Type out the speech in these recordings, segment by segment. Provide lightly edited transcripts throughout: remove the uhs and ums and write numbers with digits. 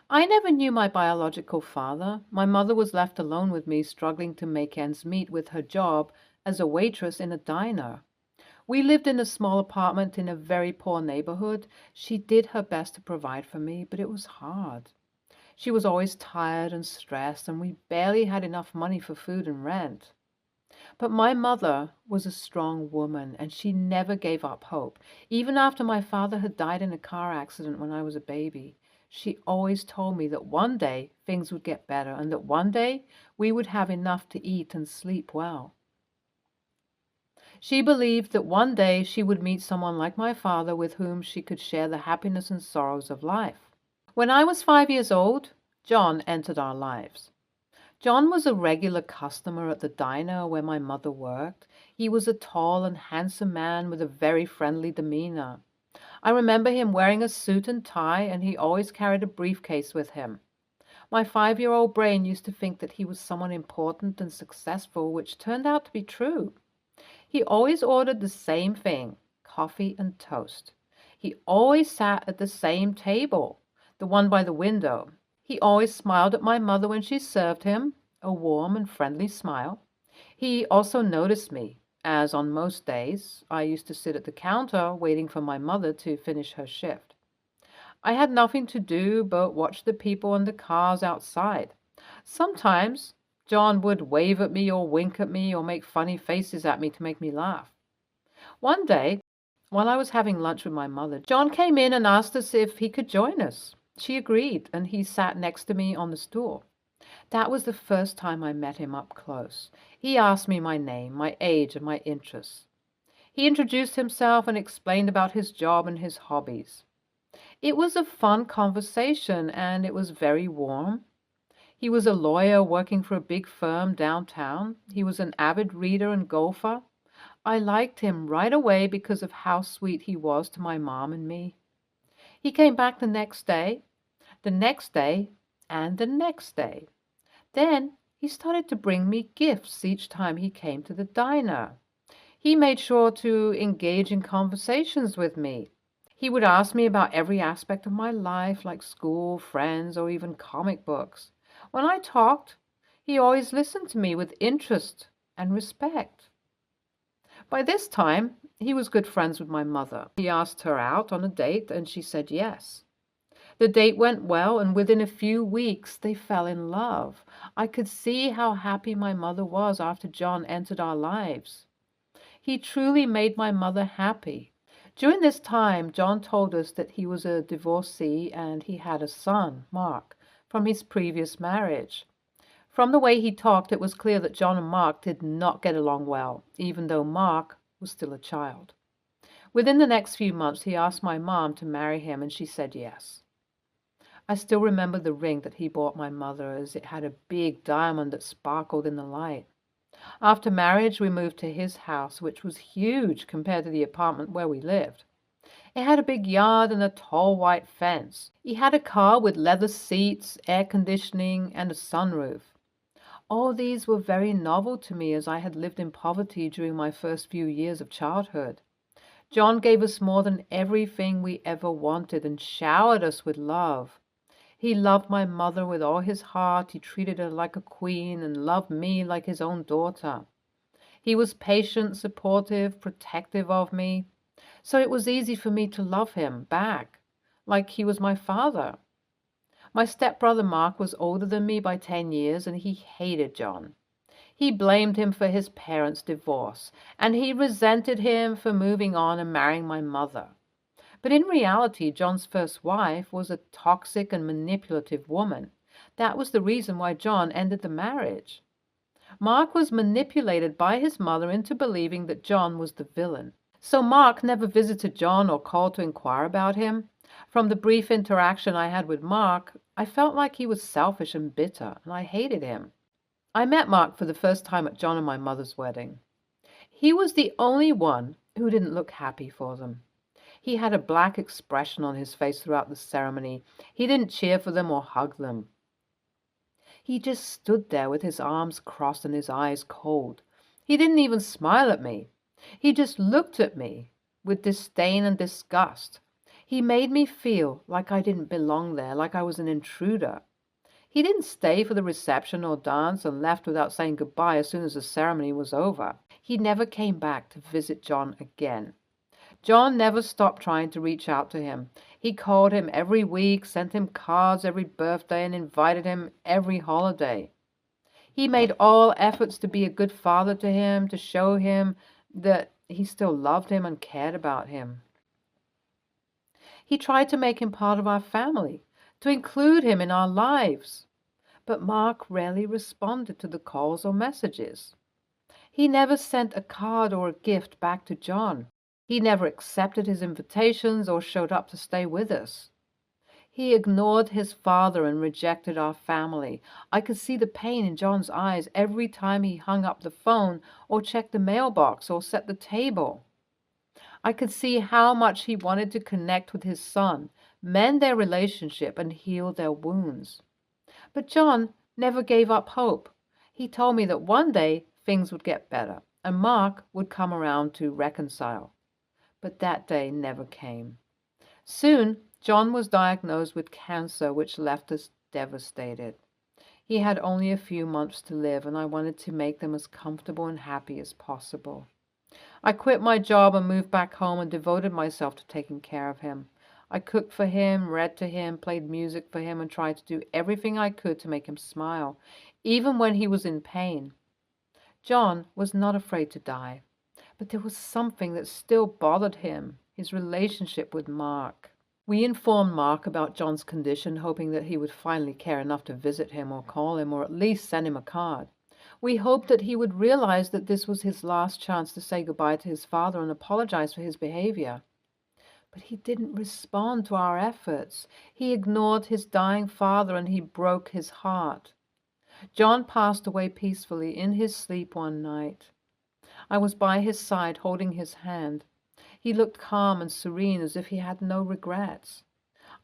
I never knew my biological father. My mother was left alone with me, struggling to make ends meet with her job as a waitress in a diner. We lived in a small apartment in a very poor neighborhood. She did her best to provide for me, but it was hard. She was always tired and stressed, and we barely had enough money for food and rent. But my mother was a strong woman, and she never gave up hope. Even after my father had died in a car accident when I was a baby, she always told me that one day things would get better and that one day we would have enough to eat and sleep well. She believed that one day she would meet someone like my father with whom she could share the happiness and sorrows of life. When I was 5 years old, John entered our lives. John was a regular customer at the diner where my mother worked. He was a tall and handsome man with a very friendly demeanor. I remember him wearing a suit and tie, and he always carried a briefcase with him. My 5-year-old brain used to think that he was someone important and successful, which turned out to be true. He always ordered the same thing, coffee and toast. He always sat at the same table, the one by the window. He always smiled at my mother when she served him, a warm and friendly smile. He also noticed me, as on most days I used to sit at the counter waiting for my mother to finish her shift. I had nothing to do but watch the people and the cars outside. Sometimes John would wave at me or wink at me or make funny faces at me to make me laugh. One day, while I was having lunch with my mother, John came in and asked us if he could join us. She agreed, and he sat next to me on the stool. That was the first time I met him up close. He asked me my name, my age, and my interests. He introduced himself and explained about his job and his hobbies. It was a fun conversation, and it was very warm. He was a lawyer working for a big firm downtown. He was an avid reader and golfer. I liked him right away because of how sweet he was to my mom and me. He came back the next day, and the next day. Then he started to bring me gifts each time he came to the diner. He made sure to engage in conversations with me. He would ask me about every aspect of my life, like school, friends, or even comic books. When I talked, he always listened to me with interest and respect. By this time, he was good friends with my mother. He asked her out on a date, and she said yes. The date went well, and within a few weeks they fell in love. I could see how happy my mother was after John entered our lives. He truly made my mother happy. During this time, John told us that he was a divorcee and he had a son, Mark, from his previous marriage. From the way he talked, it was clear that John and Mark did not get along well, even though Mark was still a child. Within the next few months, he asked my mom to marry him, and she said yes. I still remember the ring that he bought my mother, as it had a big diamond that sparkled in the light. After marriage, we moved to his house, which was huge compared to the apartment where we lived. It had a big yard and a tall white fence. He had a car with leather seats, air conditioning, and a sunroof. All these were very novel to me, as I had lived in poverty during my first few years of childhood. John gave us more than everything we ever wanted and showered us with love. He loved my mother with all his heart. He treated her like a queen and loved me like his own daughter. He was patient, supportive, protective of me. So it was easy for me to love him back, like he was my father. My stepbrother Mark was older than me by 10 years, and he hated John. He blamed him for his parents' divorce, and he resented him for moving on and marrying my mother. But in reality, John's first wife was a toxic and manipulative woman. That was the reason why John ended the marriage. Mark was manipulated by his mother into believing that John was the villain. So Mark never visited John or called to inquire about him. From the brief interaction I had with Mark, I felt like he was selfish and bitter, and I hated him. I met Mark for the first time at John and my mother's wedding. He was the only one who didn't look happy for them. He had a black expression on his face throughout the ceremony. He didn't cheer for them or hug them. He just stood there with his arms crossed and his eyes cold. He didn't even smile at me. He just looked at me with disdain and disgust. He made me feel like I didn't belong there, like I was an intruder. He didn't stay for the reception or dance and left without saying goodbye as soon as the ceremony was over. He never came back to visit John again. John never stopped trying to reach out to him. He called him every week, sent him cards every birthday, and invited him every holiday. He made all efforts to be a good father to him, to show him that he still loved him and cared about him. He tried to make him part of our family, to include him in our lives. But Mark rarely responded to the calls or messages. He never sent a card or a gift back to John. He never accepted his invitations or showed up to stay with us. He ignored his father and rejected our family. I could see the pain in John's eyes every time he hung up the phone or checked the mailbox or set the table. I could see how much he wanted to connect with his son, mend their relationship, and heal their wounds. But John never gave up hope. He told me that one day things would get better and Mark would come around to reconcile. But that day never came. Soon, John was diagnosed with cancer, which left us devastated. He had only a few months to live, and I wanted to make them as comfortable and happy as possible. I quit my job and moved back home and devoted myself to taking care of him. I cooked for him, read to him, played music for him, and tried to do everything I could to make him smile, even when he was in pain. John was not afraid to die, but there was something that still bothered him, his relationship with Mark. We informed Mark about John's condition, hoping that he would finally care enough to visit him or call him or at least send him a card. We hoped that he would realize that this was his last chance to say goodbye to his father and apologize for his behavior. But he didn't respond to our efforts. He ignored his dying father and he broke his heart. John passed away peacefully in his sleep one night. I was by his side holding his hand. He looked calm and serene as if he had no regrets.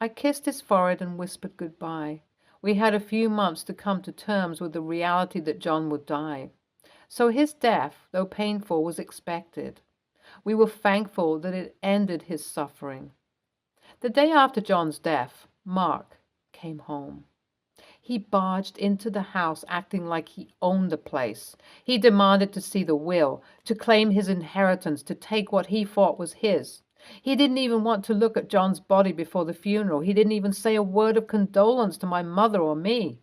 I kissed his forehead and whispered goodbye. We had a few months to come to terms with the reality that John would die. So his death, though painful, was expected. We were thankful that it ended his suffering. The day after John's death, Mark came home. He barged into the house acting like he owned the place. He demanded to see the will, to claim his inheritance, to take what he thought was his. He didn't even want to look at John's body before the funeral. He didn't even say a word of condolence to my mother or me.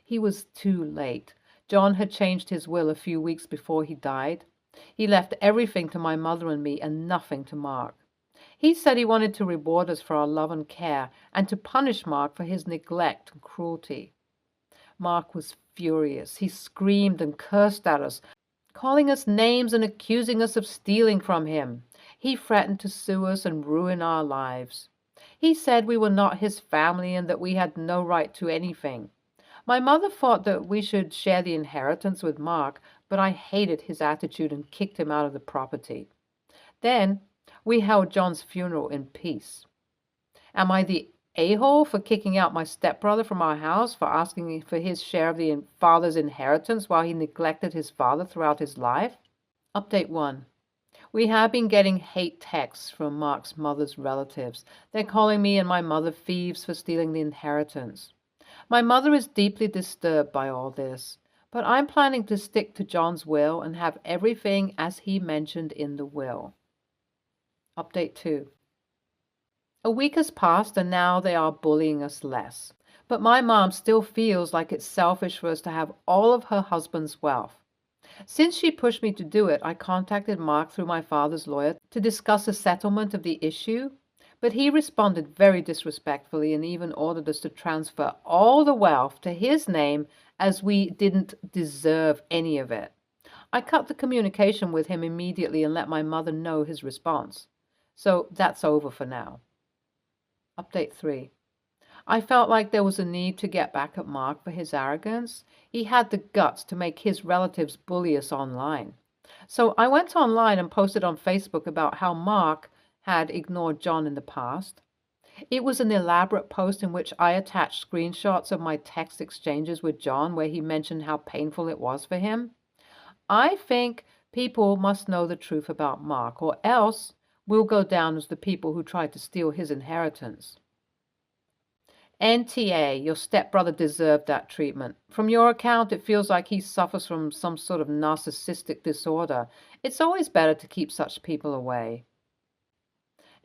He was too late. John had changed his will a few weeks before he died. He left everything to my mother and me and nothing to Mark. He said he wanted to reward us for our love and care and to punish Mark for his neglect and cruelty. Mark was furious. He screamed and cursed at us, calling us names and accusing us of stealing from him. He threatened to sue us and ruin our lives. He said we were not his family and that we had no right to anything. My mother thought that we should share the inheritance with Mark, but I hated his attitude and kicked him out of the property. Then we held John's funeral in peace. Am I the a-hole for kicking out my stepbrother from our house, for asking for his share of the father's inheritance while he neglected his father throughout his life? Update 1. We have been getting hate texts from Mark's mother's relatives. They're calling me and my mother thieves for stealing the inheritance. My mother is deeply disturbed by all this, but I'm planning to stick to John's will and have everything as he mentioned in the will. Update 2. A week has passed and now they are bullying us less. But my mom still feels like it's selfish for us to have all of her husband's wealth. Since she pushed me to do it, I contacted Mark through my father's lawyer to discuss a settlement of the issue, but he responded very disrespectfully and even ordered us to transfer all the wealth to his name as we didn't deserve any of it. I cut the communication with him immediately and let my mother know his response. So that's over for now. Update 3. I felt like there was a need to get back at Mark for his arrogance. He had the guts to make his relatives bully us online. So I went online and posted on Facebook about how Mark had ignored John in the past. It was an elaborate post in which I attached screenshots of my text exchanges with John where he mentioned how painful it was for him. I think people must know the truth about Mark, or else We'll go down as the people who tried to steal his inheritance. NTA, your stepbrother deserved that treatment. From your account, it feels like he suffers from some sort of narcissistic disorder. It's always better to keep such people away.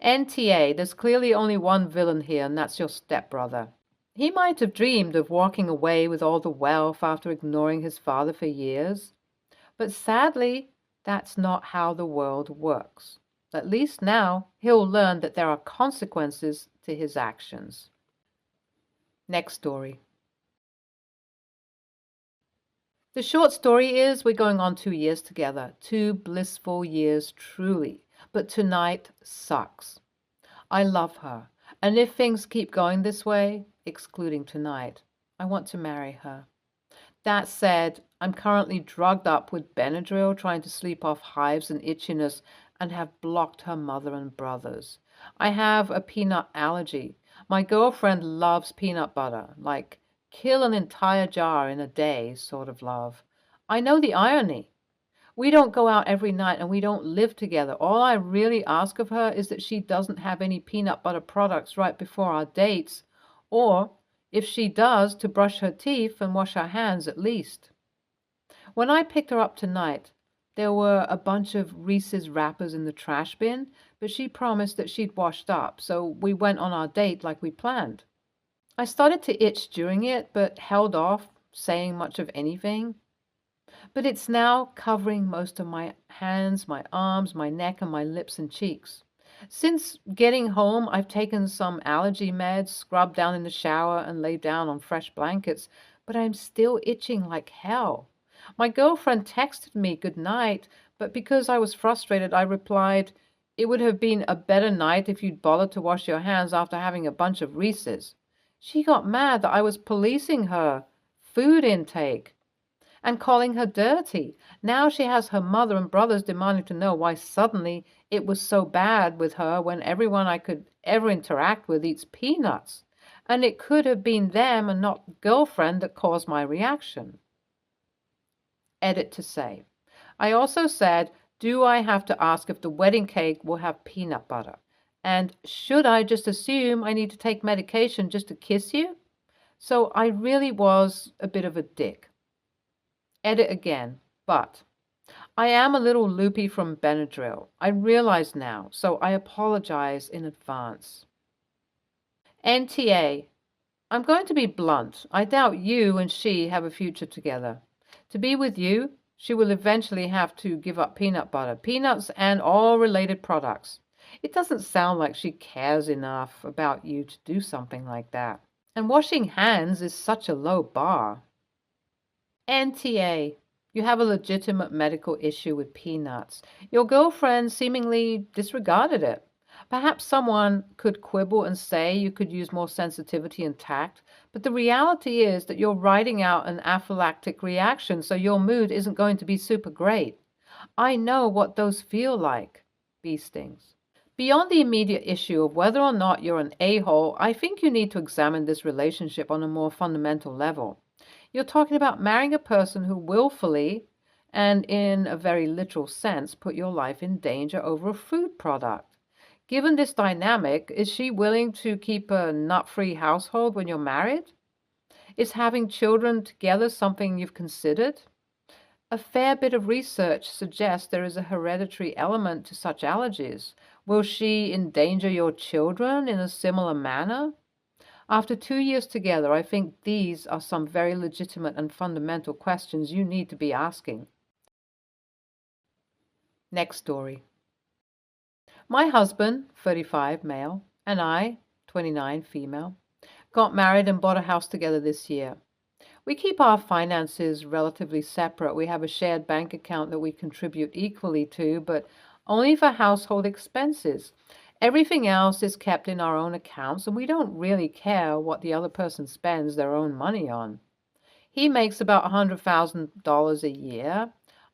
NTA, there's clearly only one villain here, and that's your stepbrother. He might have dreamed of walking away with all the wealth after ignoring his father for years. But sadly, that's not how the world works. At least now, he'll learn that there are consequences to his actions. Next story. The short story is we're going on 2 years together. 2 blissful years, truly. But tonight sucks. I love her. And if things keep going this way, excluding tonight, I want to marry her. That said, I'm currently drugged up with Benadryl, trying to sleep off hives and itchiness, and have blocked her mother and brothers. I have a peanut allergy. My girlfriend loves peanut butter, like kill an entire jar in a day sort of love. I know the irony. We don't go out every night and we don't live together. All I really ask of her is that she doesn't have any peanut butter products right before our dates, or if she does, to brush her teeth and wash her hands at least. When I picked her up tonight, there were a bunch of Reese's wrappers in the trash bin, but she promised that she'd washed up, so we went on our date like we planned. I started to itch during it, but held off saying much of anything. But it's now covering most of my hands, my arms, my neck, and my lips and cheeks. Since getting home, I've taken some allergy meds, scrubbed down in the shower, and laid down on fresh blankets, but I'm still itching like hell. My girlfriend texted me good night, but because I was frustrated, I replied, "It would have been a better night if you'd bothered to wash your hands after having a bunch of Reese's." She got mad that I was policing her food intake and calling her dirty. Now she has her mother and brothers demanding to know why suddenly it was so bad with her when everyone I could ever interact with eats peanuts. And it could have been them and not girlfriend that caused my reaction. Edit to say. I also said, do I have to ask if the wedding cake will have peanut butter? And should I just assume I need to take medication just to kiss you? So I really was a bit of a dick. Edit again, but I am a little loopy from Benadryl. I realize now, so I apologize in advance. NTA, I'm going to be blunt. I doubt you and she have a future together. To be with you, she will eventually have to give up peanut butter, peanuts, and all related products. It doesn't sound like she cares enough about you to do something like that. And washing hands is such a low bar. NTA, you have a legitimate medical issue with peanuts. Your girlfriend seemingly disregarded it. Perhaps someone could quibble and say you could use more sensitivity and tact, but the reality is that you're riding out an anaphylactic reaction, so your mood isn't going to be super great. I know what those feel like, bee stings. Beyond the immediate issue of whether or not you're an a-hole, I think you need to examine this relationship on a more fundamental level. You're talking about marrying a person who willfully, and in a very literal sense, put your life in danger over a food product. Given this dynamic, is she willing to keep a nut-free household when you're married? Is having children together something you've considered? A fair bit of research suggests there is a hereditary element to such allergies. Will she endanger your children in a similar manner? After 2 years together, I think these are some very legitimate and fundamental questions you need to be asking. Next story. My husband, 35, male, and I, 29, female, got married and bought a house together this year. We keep our finances relatively separate. We have a shared bank account that we contribute equally to, but only for household expenses. Everything else is kept in our own accounts, and we don't really care what the other person spends their own money on. He makes about $100,000 a year.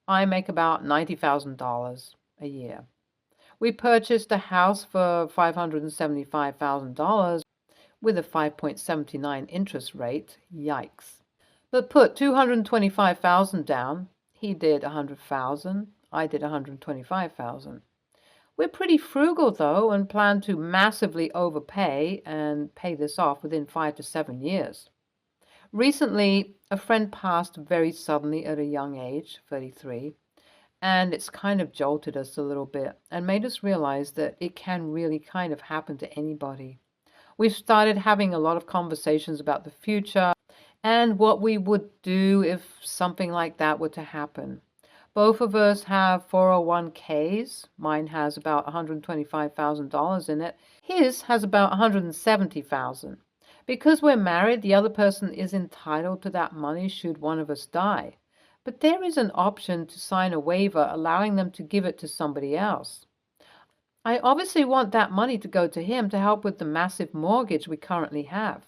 I make about $90,000 a year. We purchased a house for $575,000 with a 5.79 interest rate. Yikes. But put $225,000 down. He did $100,000. I did $125,000. We're pretty frugal, though, and plan to massively overpay and pay this off within 5 to 7 years. Recently, a friend passed very suddenly at a young age, 33, and it's kind of jolted us a little bit and made us realize that it can really kind of happen to anybody. We've started having a lot of conversations about the future and what we would do if something like that were to happen. Both of us have 401ks. Mine has about $125,000 in it. His has about 170,000. Because we're married, the other person is entitled to that money should one of us die. But there is an option to sign a waiver allowing them to give it to somebody else. I obviously want that money to go to him to help with the massive mortgage we currently have.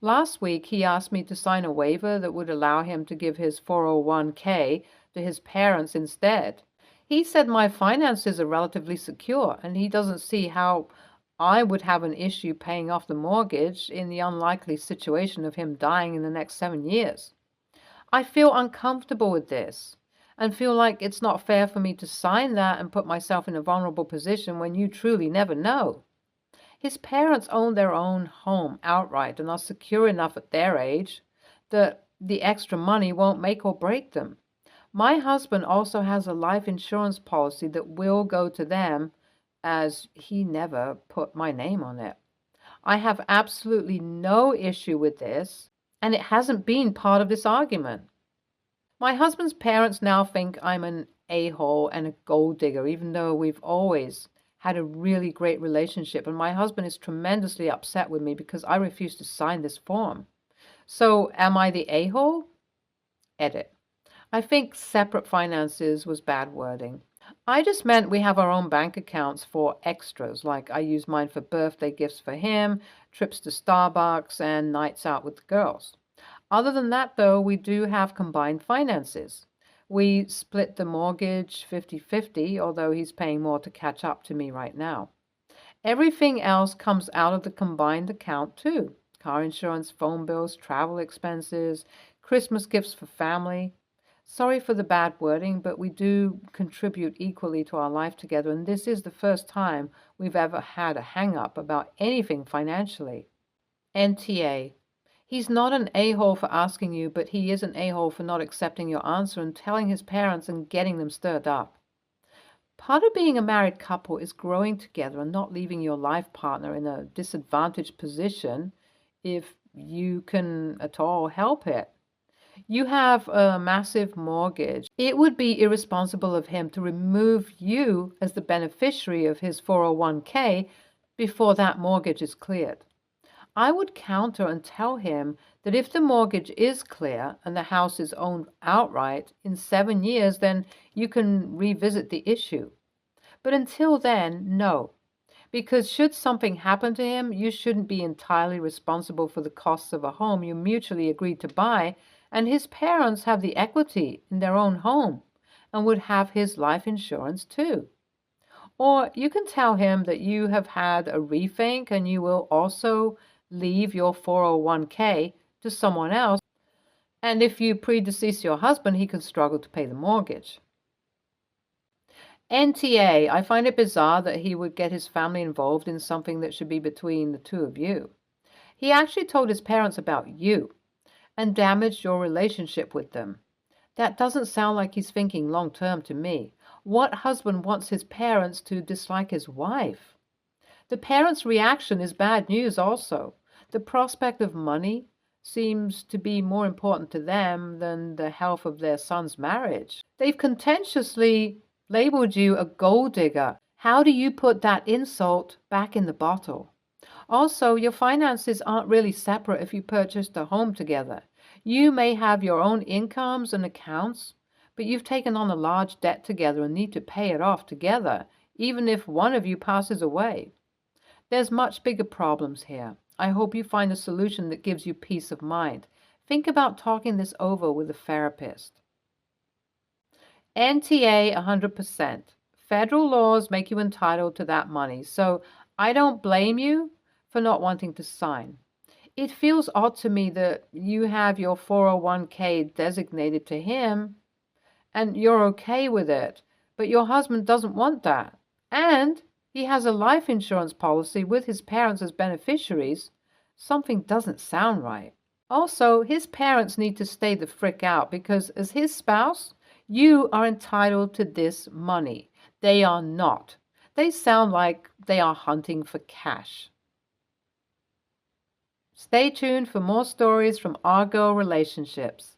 Last week, he asked me to sign a waiver that would allow him to give his 401k to his parents instead. He said my finances are relatively secure, and he doesn't see how I would have an issue paying off the mortgage in the unlikely situation of him dying in the next 7 years. I feel uncomfortable with this and feel like it's not fair for me to sign that and put myself in a vulnerable position when you truly never know. His parents own their own home outright and are secure enough at their age that the extra money won't make or break them. My husband also has a life insurance policy that will go to them as he never put my name on it. I have absolutely no issue with this, and it hasn't been part of this argument. My husband's parents now think I'm an a-hole and a gold digger, even though we've always had a really great relationship, and my husband is tremendously upset with me because I refuse to sign this form. So, am I the a-hole? Edit. I think separate finances was bad wording. I just meant we have our own bank accounts for extras, like I use mine for birthday gifts for him, trips to Starbucks, and nights out with the girls. Other than that, though, we do have combined finances. We split the mortgage 50-50, although he's paying more to catch up to me right now. Everything else comes out of the combined account, too. Car insurance, phone bills, travel expenses, Christmas gifts for family. Sorry for the bad wording, but we do contribute equally to our life together, and this is the first time we've ever had a hang-up about anything financially. NTA. He's not an a-hole for asking you, but he is an a-hole for not accepting your answer and telling his parents and getting them stirred up. Part of being a married couple is growing together and not leaving your life partner in a disadvantaged position if you can at all help it. You have a massive mortgage. It would be irresponsible of him to remove you as the beneficiary of his 401k before that mortgage is cleared. I would counter and tell him that if the mortgage is clear and the house is owned outright in 7 years, then you can revisit the issue. But until then, no. Because should something happen to him, you shouldn't be entirely responsible for the costs of a home you mutually agreed to buy, and his parents have the equity in their own home and would have his life insurance too. Or you can tell him that you have had a rethink and you will also leave your 401k to someone else, and if you predecease your husband, he can struggle to pay the mortgage. NTA, I find it bizarre that he would get his family involved in something that should be between the two of you. He actually told his parents about you and damaged your relationship with them. That doesn't sound like he's thinking long term to me. What husband wants his parents to dislike his wife? The parents' reaction is bad news also. The prospect of money seems to be more important to them than the health of their son's marriage. They've contentiously labeled you a gold digger. How do you put that insult back in the bottle? Also, your finances aren't really separate if you purchased a home together. You may have your own incomes and accounts, but you've taken on a large debt together and need to pay it off together, even if one of you passes away. There's much bigger problems here. I hope you find a solution that gives you peace of mind. Think about talking this over with a therapist. NTA 100%. Federal laws make you entitled to that money, so I don't blame you for not wanting to sign. It feels odd to me that you have your 401k designated to him and you're okay with it, but your husband doesn't want that. And he has a life insurance policy with his parents as beneficiaries. Something doesn't sound right. Also, his parents need to stay the frick out because, as his spouse, you are entitled to this money. They are not. They sound like they are hunting for cash. Stay tuned for more stories from our girl relationships.